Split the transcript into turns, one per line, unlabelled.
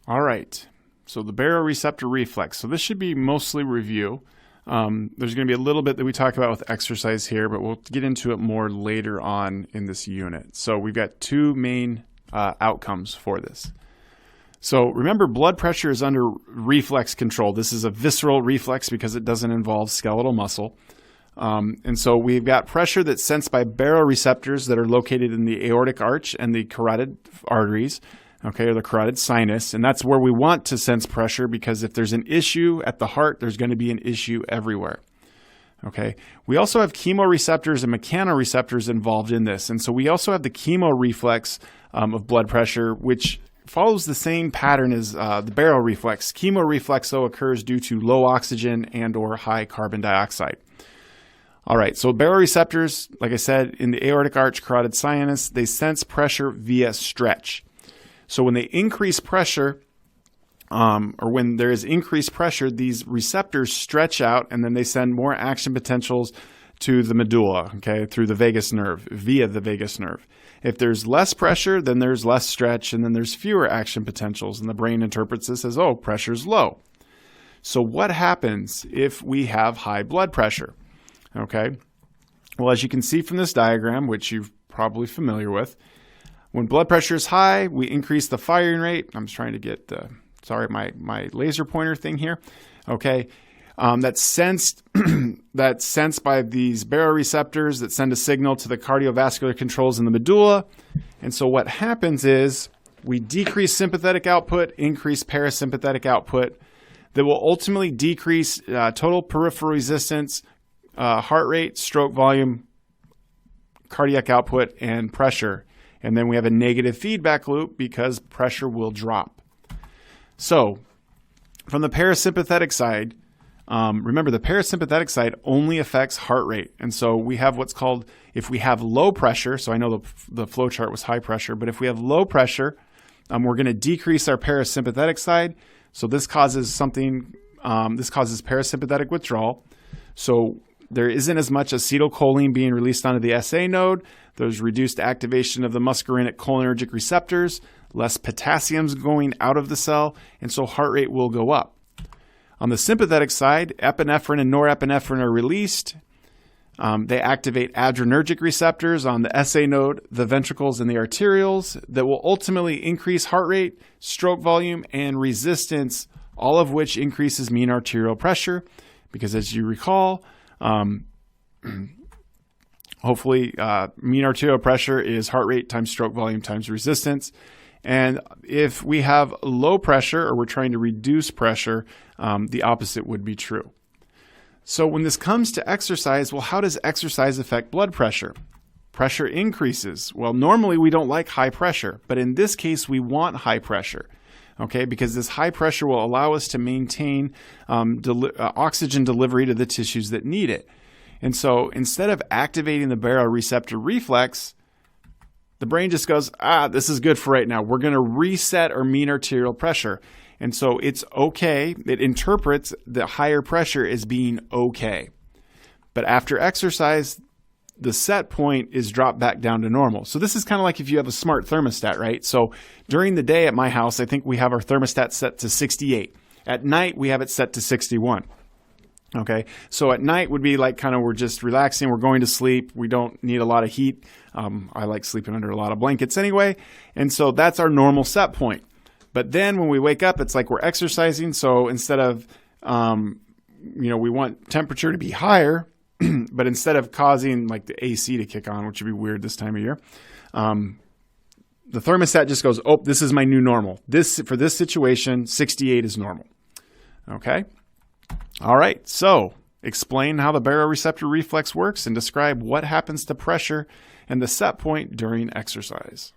All right, so the baroreceptor reflex. So this should be mostly review. There's going to be a little bit that we talk about with exercise here, but we'll get into it more later on in this unit. So we've got two main outcomes for this. So remember, blood pressure is under reflex control. This is a visceral reflex because it doesn't involve skeletal muscle. And so we've got pressure that's sensed by baroreceptors that are located in the aortic arch and the carotid arteries, okay, or the carotid sinus. And that's where we want to sense pressure, because if there's an issue at the heart, there's going to be an issue everywhere. Okay. We also have chemoreceptors and mechanoreceptors involved in this. And so we also have the chemoreflex of blood pressure, which follows the same pattern as the baroreflex. Chemoreflex, though, occurs due to low oxygen and or high carbon dioxide. All right, so baroreceptors, like I said, in the aortic arch, carotid sinus, they sense pressure via stretch. So when they increase pressure, or when there is increased pressure, these receptors stretch out, and then they send more action potentials to the medulla, okay, through the vagus nerve, via the vagus nerve. If there's less pressure, then there's less stretch, and then there's fewer action potentials, and the brain interprets this as, oh, pressure's low. So what happens if we have high blood pressure? Okay, well, as you can see from this diagram, which you're probably familiar with, when blood pressure is high, we increase the firing rate. I'm just trying to get the, sorry, my laser pointer thing here. Okay, that's sensed by these baroreceptors that send a signal to the cardiovascular controls in the medulla. And so what happens is we decrease sympathetic output, increase parasympathetic output that will ultimately decrease total peripheral resistance, heart rate, stroke volume, cardiac output, and pressure. And then we have a negative feedback loop because pressure will drop. So from the parasympathetic side, remember the parasympathetic side only affects heart rate. And so we have what's called, if we have low pressure, so I know the flow chart was high pressure, but if we have low pressure, we're going to decrease our parasympathetic side. So this causes parasympathetic withdrawal. So there isn't as much acetylcholine being released onto the SA node. There's reduced activation of the muscarinic cholinergic receptors, less potassium's going out of the cell, and so heart rate will go up. On the sympathetic side, epinephrine and norepinephrine are released. They activate adrenergic receptors on the SA node, the ventricles, and the arterioles that will ultimately increase heart rate, stroke volume, and resistance, all of which increases mean arterial pressure, because as you recall, hopefully, mean arterial pressure is heart rate times stroke volume times resistance. And if we have low pressure, or we're trying to reduce pressure, the opposite would be true. So when this comes to exercise, well, how does exercise affect blood pressure? Pressure increases. Well, normally we don't like high pressure, but in this case, we want high pressure. Okay, because this high pressure will allow us to maintain oxygen delivery to the tissues that need it. And so instead of activating the baroreceptor reflex, the brain just goes, this is good for right now. We're going to reset our mean arterial pressure. And so it's okay. It interprets the higher pressure as being okay. But after exercise, the set point is dropped back down to normal. So this is kind of like if you have a smart thermostat, right? So during the day at my house, I think we have our thermostat set to 68. At night, we have it set to 61. Okay, so at night would be like kind of we're just relaxing, we're going to sleep, we don't need a lot of heat. I like sleeping under a lot of blankets anyway, and so that's our normal set point. But then when we wake up, it's like we're exercising, so instead of, we want temperature to be higher, but instead of causing like the AC to kick on, which would be weird this time of year, the thermostat just goes, oh, this is my new normal. For this situation, 68 is normal. Okay? All right, so explain how the baroreceptor reflex works and describe what happens to pressure and the set point during exercise.